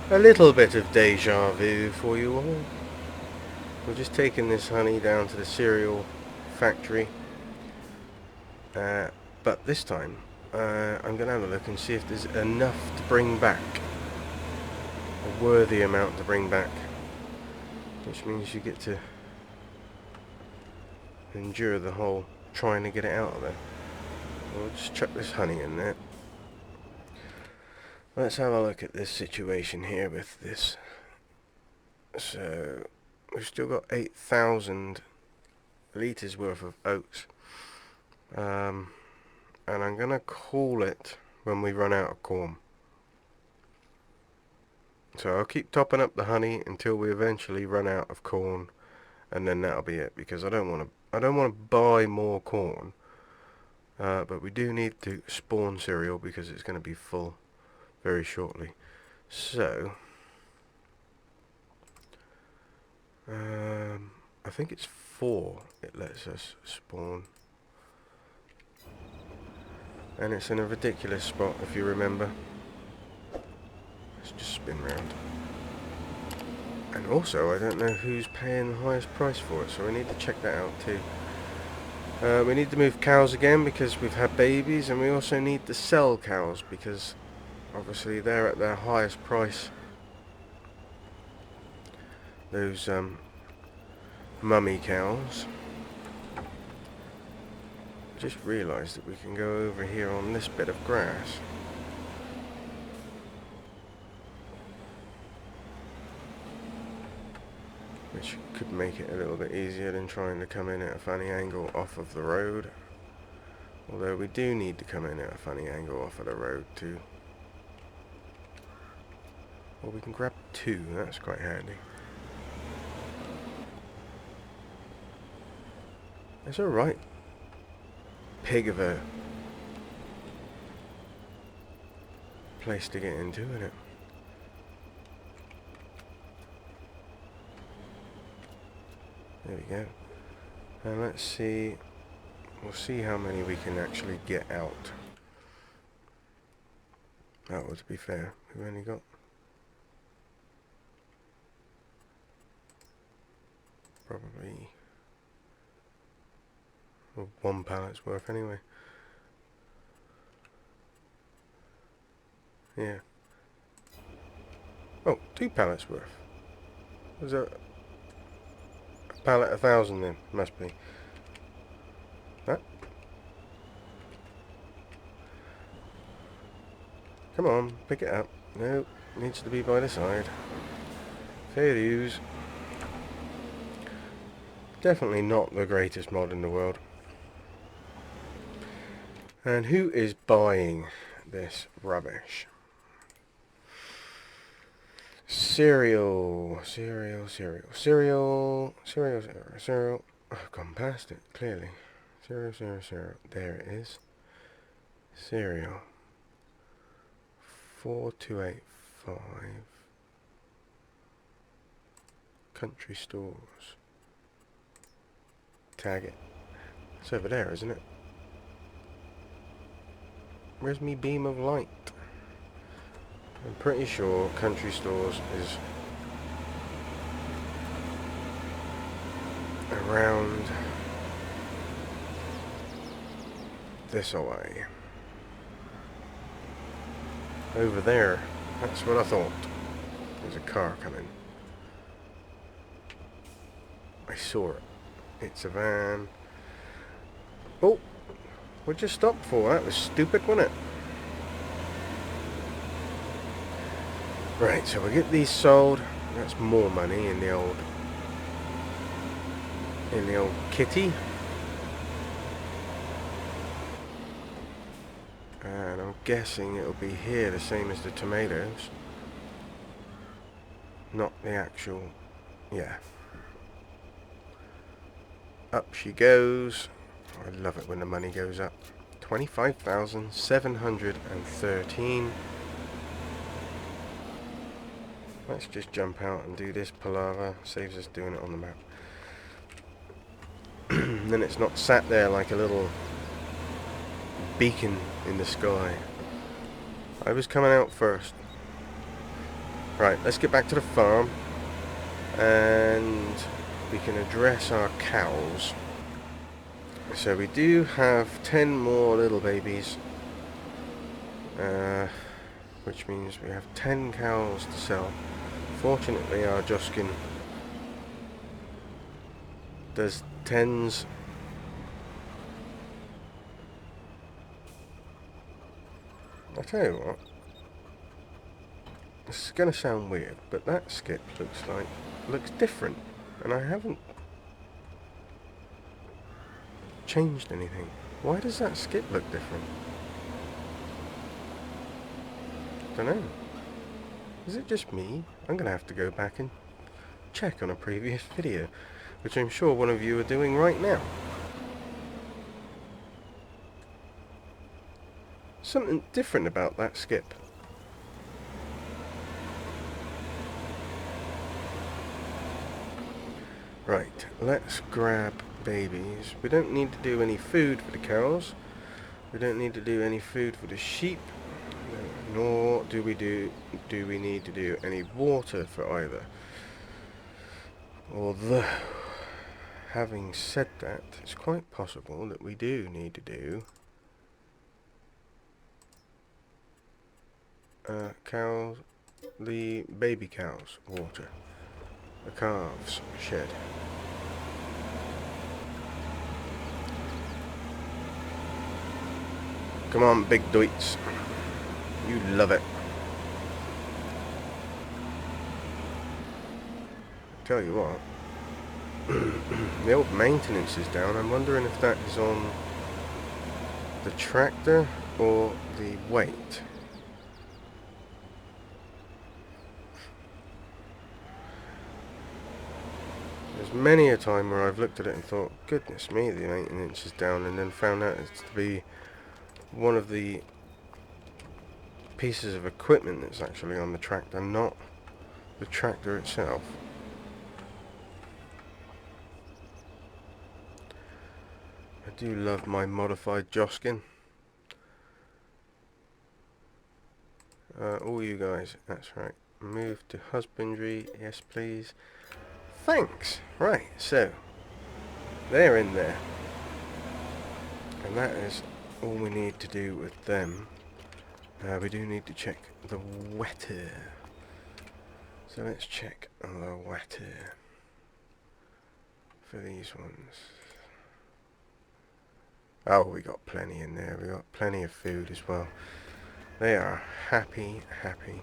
A little bit of deja vu for you all. We're just taking this honey down to the cereal factory. But this time, I'm going to have a look and see if there's enough to bring back. A worthy amount to bring back. Which means you get to endure the whole trying to get it out of there. We'll just chuck this honey in there. Let's have a look at this situation here with this. So, we've still got 8,000 litres worth of oats. And I'm going to call it when we run out of corn. So I'll keep topping up the honey until we eventually run out of corn, and then that'll be it, because I don't want to buy more corn. But we do need to spawn cereal because it's going to be full very shortly. So I think it's 4 it lets us spawn, and it's in a ridiculous spot if you remember. Let's just spin round. And also I don't know who's paying the highest price for it, so we need to check that out too. We need to move cows again because we've had babies, and we also need to sell cows because obviously they're at their highest price. Those mummy cows. Just realised that we can go over here on this bit of grass. Which could make it a little bit easier than trying to come in at a funny angle off of the road. Although we do need to come in at a funny angle off of the road too. Well, we can grab 2, that's quite handy. That's alright. Pig of a place to get into, isn't it? There we go. And let's see, we'll see how many we can actually get out. Oh, well, to be fair, we've only got probably 1 pallet's worth anyway. Yeah. Oh, 2 pallets worth. Was a pallet 1,000 then? Must be. That. Come on, pick it up. No, needs to be by the side. Fair use. Definitely not the greatest mod in the world. And who is buying this rubbish? Cereal. I've gone past it, clearly. Cereal. There it is. Cereal. 4285. Country stores. Tag it. It's over there, isn't it? Where's me beam of light? I'm pretty sure country stores is around this away. Over there. That's what I thought. There's a car coming. I saw it. It's a van. Oh! What'd you stop for? That was stupid, wasn't it? Right, so we get these sold. That's more money in the old kitty. And I'm guessing it'll be here the same as the tomatoes. Not the actual... yeah. Up she goes. I love it when the money goes up. 25,713. Let's just jump out and do this palaver. Saves us doing it on the map. Then it's not sat there like a little beacon in the sky. I was coming out first. Right, let's get back to the farm, and we can address our cows. So we do have 10 more little babies, which means we have 10 cows to sell. Fortunately, our Joskin does tens. I tell you what, this is going to sound weird, but that skip looks different, and I haven't changed anything. Why does that skip look different? Don't know. Is it just me? I'm going to have to go back and check on a previous video, which I'm sure one of you are doing right now. Something different about that skip. Right, let's grab babies. We don't need to do any food for the cows. We don't need to do any food for the sheep. Nor do we need to do any water for either. Although, having said that, it's quite possible that we do need to do cows, the baby cows, water, the calves shed. Come on, big doits. You love it. Tell you what, the old maintenance is down. I'm wondering if that is on the tractor or the weight. There's many a time where I've looked at it and thought, goodness me, the maintenance is down, and then found out it's to be one of the pieces of equipment that's actually on the tractor, not the tractor itself. I do love my modified Joskin. All you guys, that's right. Move to husbandry, yes please. Thanks. Right, so they're in there, and that is all we need to do with them. We do need to check the wetter. So let's check the wetter for these ones. Oh, we got plenty in there. We got plenty of food as well. They are happy, happy.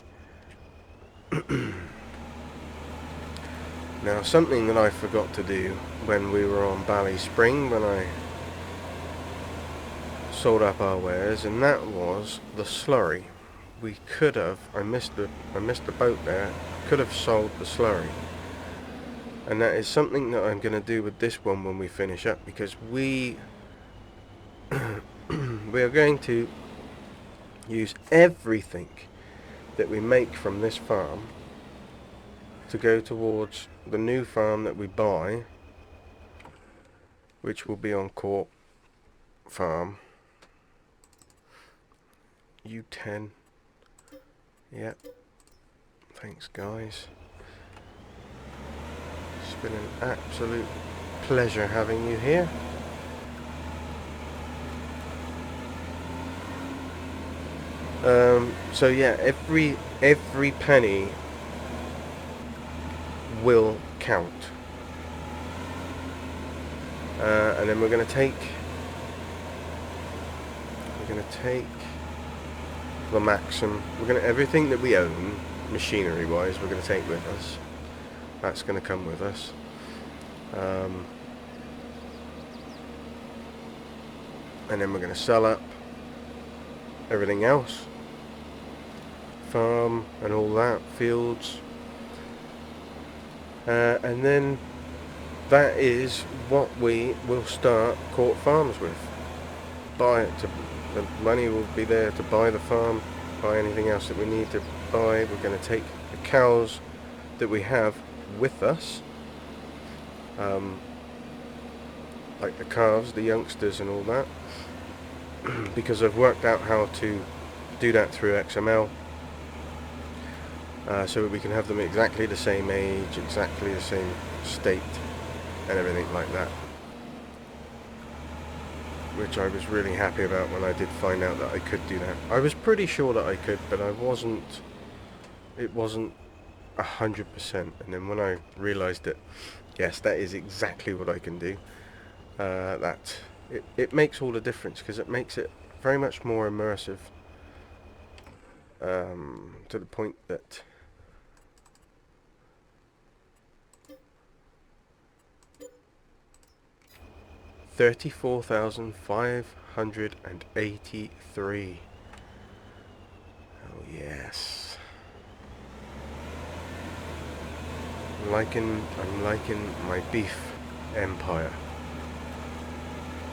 Now, something that I forgot to do when we were on Bally Spring, when I sold up our wares, and that was the slurry. We could have, I missed the boat there, could have sold the slurry. And that is something that I'm going to do with this one when we finish up, because we we are going to use everything that we make from this farm to go towards the new farm that we buy, which will be on Court Farm. U10. Yep. Thanks, guys. It's been an absolute pleasure having you here. So yeah, every penny will count. And then we're going to take the Maxim. Everything that we own, machinery wise, we're going to take with us. That's going to come with us. And then we're going to sell up everything else, farm and all that, fields, and then that is what we will start Court Farms with. The money will be there to buy the farm, buy anything else that we need to buy. We're going to take the cows that we have with us, like the calves, the youngsters and all that, because I've worked out how to do that through XML. so we can have them exactly the same age, exactly the same state, and everything like that. Which I was really happy about when I did find out that I could do that. I was pretty sure that I could, but it wasn't 100%. And then when I realised that, yes, that is exactly what I can do, it makes all the difference, because it makes it very much more immersive, to the point that $34,583. Oh yes. I'm liking my beef empire.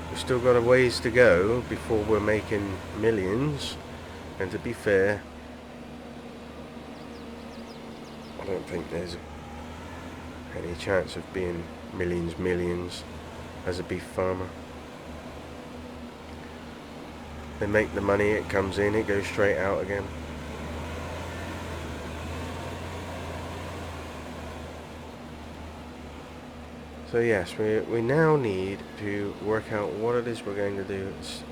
We've still got a ways to go before we're making millions, and to be fair, I don't think there's any chance of being millions as a beef farmer. They make the money, it comes in, it goes straight out again. So yes, we now need to work out what it is we're going to do. It's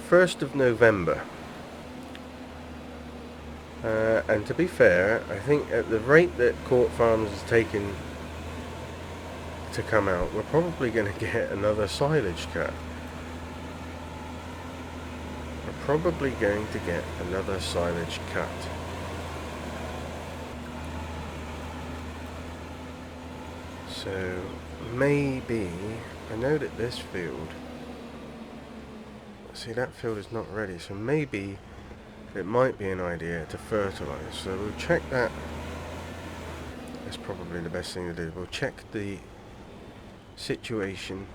1st of November. And to be fair, I think at the rate that Court Farms is taking to come out, we're probably going to get another silage cut. We're probably going to get another silage cut. So maybe, I know that this field, see, that field is not ready, so maybe it might be an idea to fertilise. So we'll check that. That's probably the best thing to do. We'll check the situation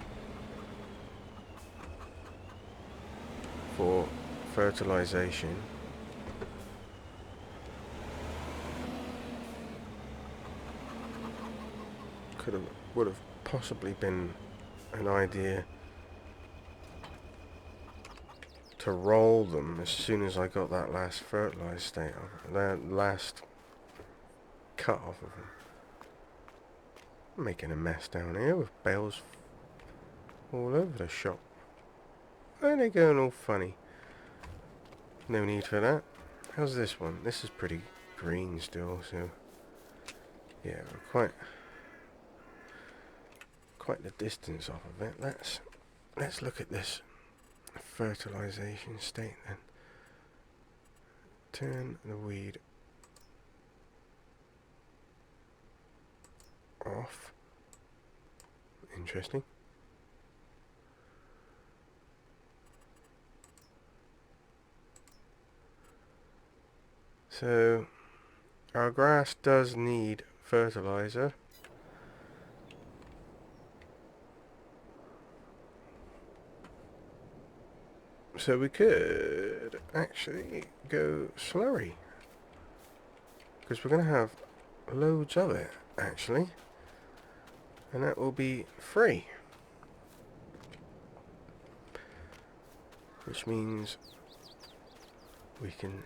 for fertilisation. Would have possibly been an idea to roll them as soon as I got that last fertilised state of that last cut off of them. I'm making a mess down here with bales all over the shop. Why are they going all funny? No need for that. How's this one? This is pretty green still, so yeah, we're quite the distance off of it. Let's look at this fertilization state then. Turn the weed off. Interesting. So our grass does need fertilizer. So we could actually go slurry, because we're going to have loads of it actually, and that will be free, which means we can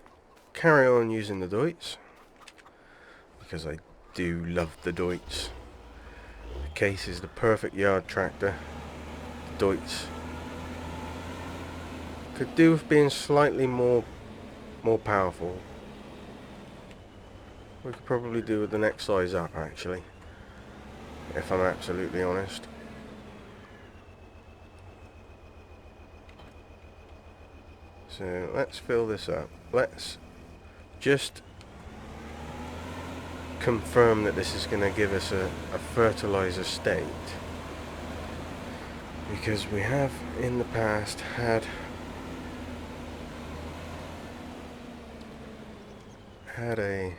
carry on using the Deutz, because I do love the Deutz. The Case is the perfect yard tractor. The Deutz could do with being slightly more powerful. We could probably do with the next size up actually, if I'm absolutely honest. So let's fill this up. Let's just confirm that this is going to give us a fertilizer state, because we have in the past had a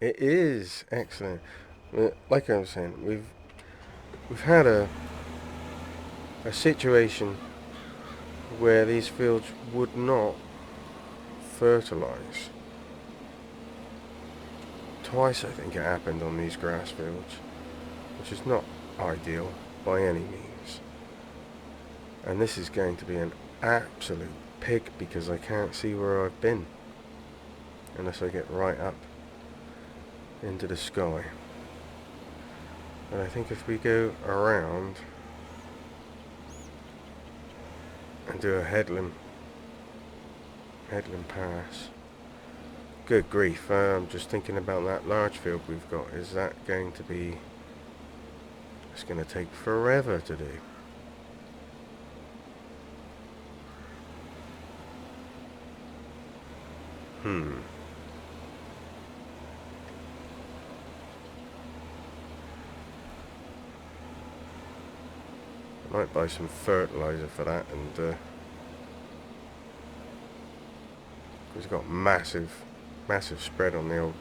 it is excellent. Like I was saying, we've had a situation where these fields would not fertilize. Twice I think it happened on these grass fields, which is not ideal by any means. And this is going to be an absolute pig because I can't see where I've been unless I get right up into the sky. And I think if we go around and do a headland pass. Good grief, I'm just thinking about that large field we've got. Is that going to be... It's going to take forever to do. I might buy some fertilizer for that, and we've got massive spread on the old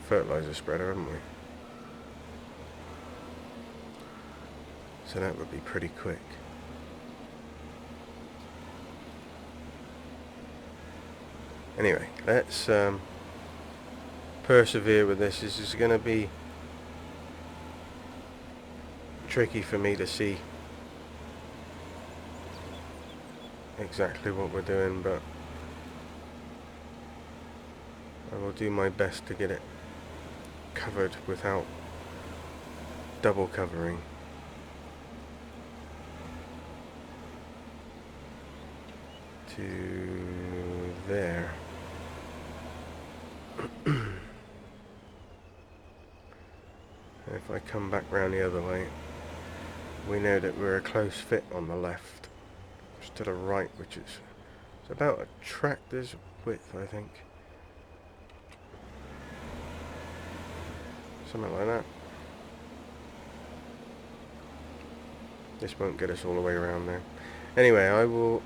fertilizer spreader, haven't we? So that would be pretty quick. Anyway, let's persevere with this. This is going to be tricky for me to see exactly what we're doing, but I will do my best to get it covered without double covering. To there. If I come back round the other way, we know that we're a close fit on the left. Just to the right, which is it's about a tractor's width, I think. Something like that. This won't get us all the way around there. Anyway, I will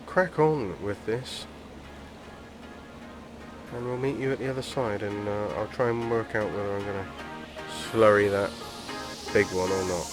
crack on with this, and we'll meet you at the other side, and I'll try and work out whether I'm going to slurry that big one or not.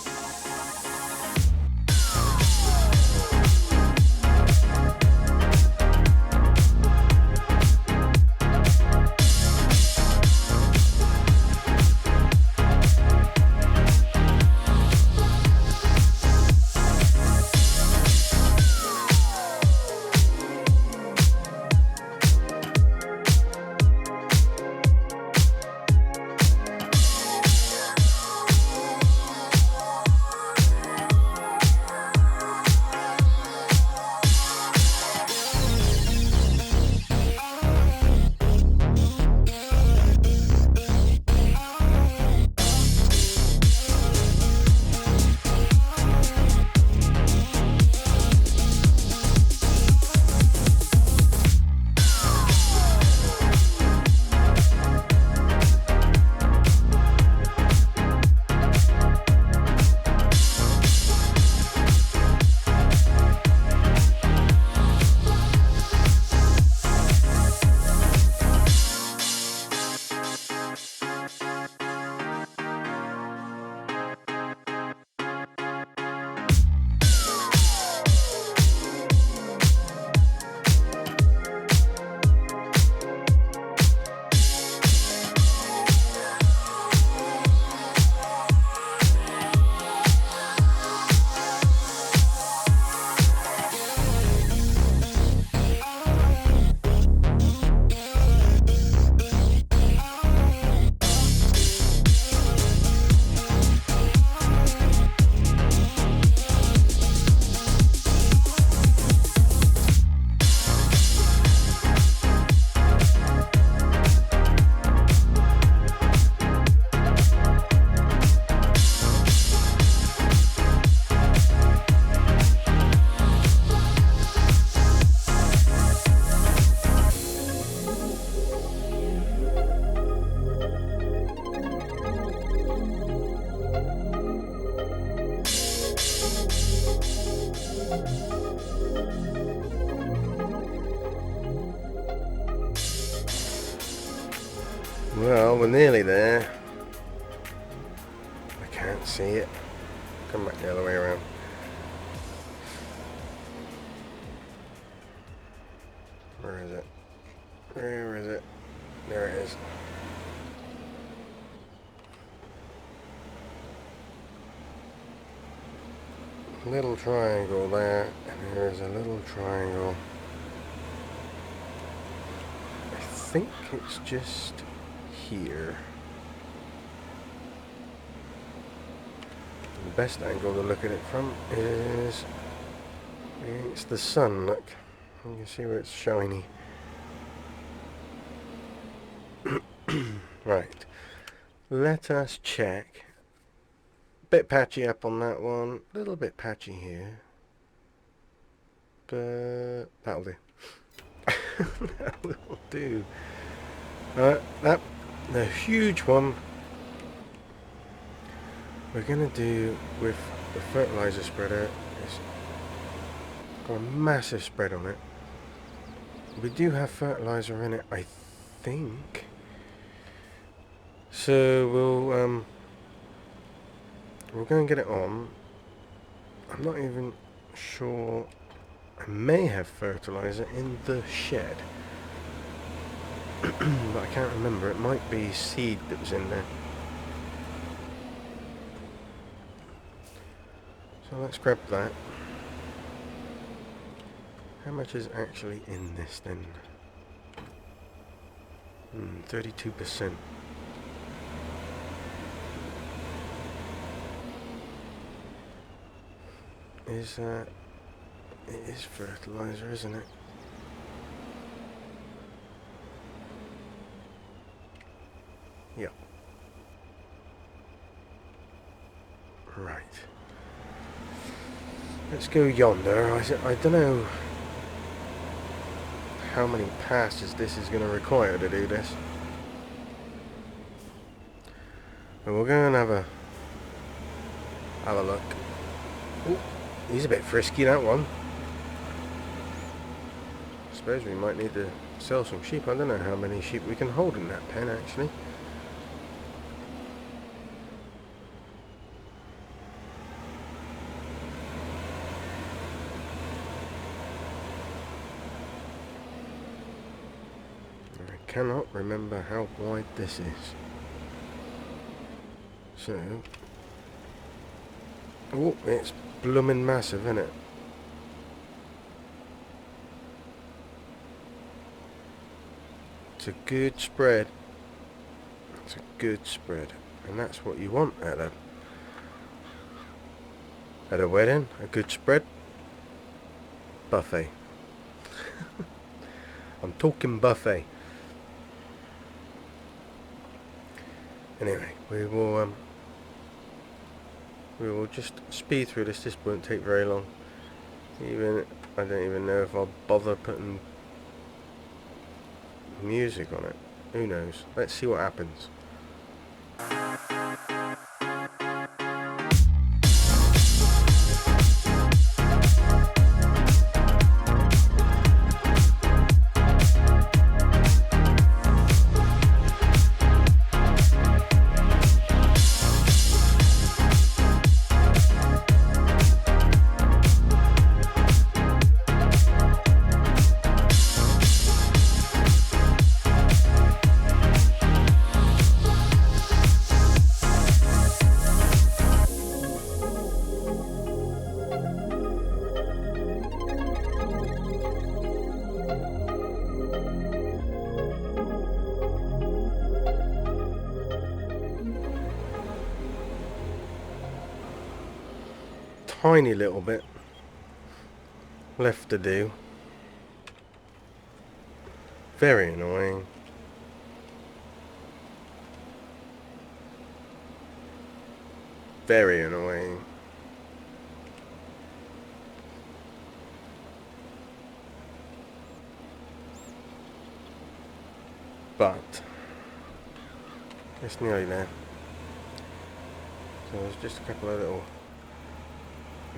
Well, we're nearly there. I can't see it. Come back the other way around. Where is it? Where is it? There it is. little triangle there, and there's a little triangle. I think it's just here. The best angle to look at it from is against the sun. Look, you can see where it's shiny. Right, let us check. Bit patchy up on that one, a little bit patchy here, but that'll do. That will do. That the huge one we're gonna do with the fertilizer spreader. It's got a massive spread on it. We do have fertilizer in it, I think. So we'll go and get it on. I'm not even sure. I may have fertilizer in the shed, but I can't remember. It might be seed that was in there. So let's grab that. How much is actually in this then? 32%. It is fertilizer, isn't it? Yep. Right. Let's go yonder. I don't know how many passes this is going to require to do this. But we'll go and have a look. Ooh, he's a bit frisky, that one. I suppose we might need to sell some sheep. I don't know how many sheep we can hold in that pen, actually. I cannot remember how wide this is. So, oh, it's bloomin' massive, isn't it? It's a good spread. It's a good spread, and that's what you want at a wedding. A good spread. Buffet. I'm talking buffet. Anyway, we will just speed through this. This won't take very long. I don't even know if I'll bother putting music on it. Who knows? Let's see what happens. Tiny little bit left to do. Very annoying. Very annoying. But it's nearly there. So there's just a couple of little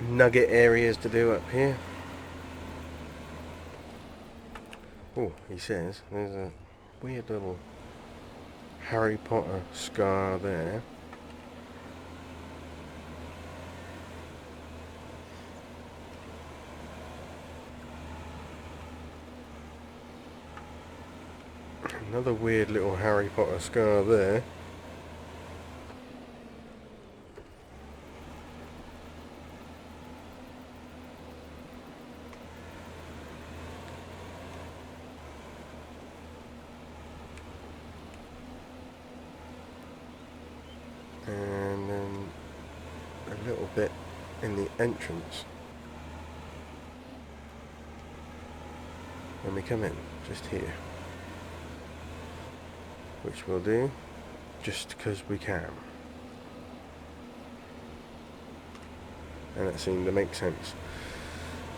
nugget areas to do up here. Oh, he says there's a weird little Harry Potter scar there. Another weird little Harry Potter scar there. bit in the entrance when we come in, just here, which we'll do just because we can, and that seemed to make sense.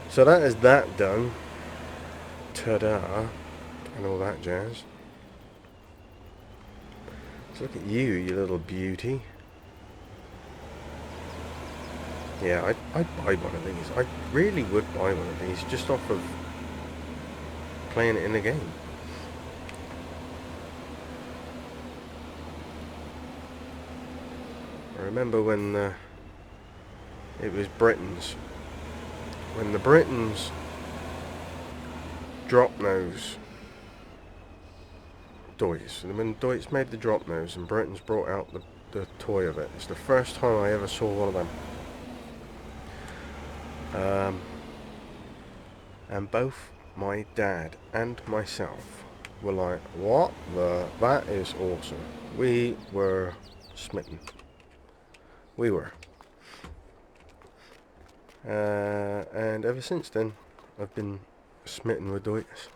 So that is that done. Ta-da, and all that jazz. So look at you, you little beauty. Yeah, I'd buy one of these. I really would buy one of these just off of playing it in the game. I remember when it was Britain's. When the Britons drop nose toys. When Deutsch made the drop nose and Britain's brought out the toy of it. It's the first time I ever saw one of them. And both my dad and myself were like, what the, that is awesome. We were smitten. We were. And ever since then, I've been smitten with Deutsch.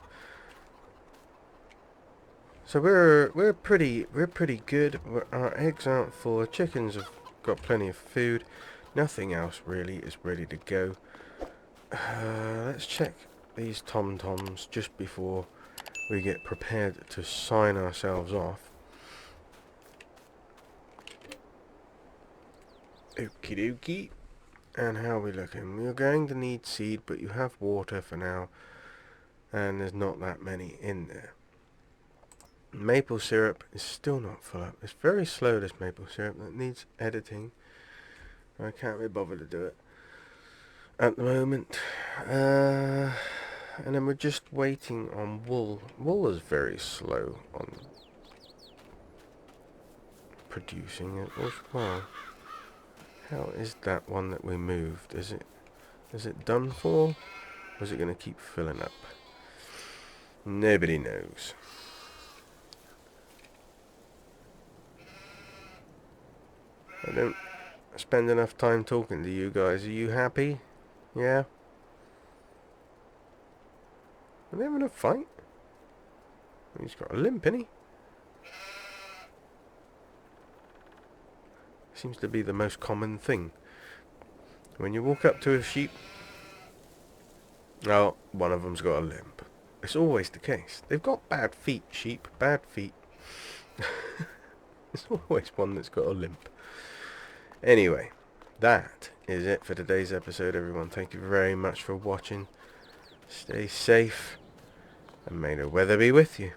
So we're pretty good. Our eggs aren't full. Our chickens have got plenty of food. Nothing else really is ready to go. Let's check these tom-toms just before we get prepared to sign ourselves off. Okie dokie. And how are we looking? We're going to need seed, but you have water for now. And there's not that many in there. Maple syrup is still not full up. It's very slow, this maple syrup. That needs editing. I can't be bothered to do it at the moment. And then we're just waiting on wool. Wool is very slow on producing it as well. How is that one that we moved? Is it done for? Or is it going to keep filling up? Nobody knows. I don't spend enough time talking to you guys. Are you happy? Yeah? Are they having a fight? He's got a limp, isn't he? Seems to be the most common thing. When you walk up to a sheep, oh, one of them's got a limp. It's always the case. They've got bad feet, sheep. Bad feet. There's always one that's got a limp. Anyway, that is it for today's episode, everyone. Thank you very much for watching. Stay safe, and may the weather be with you.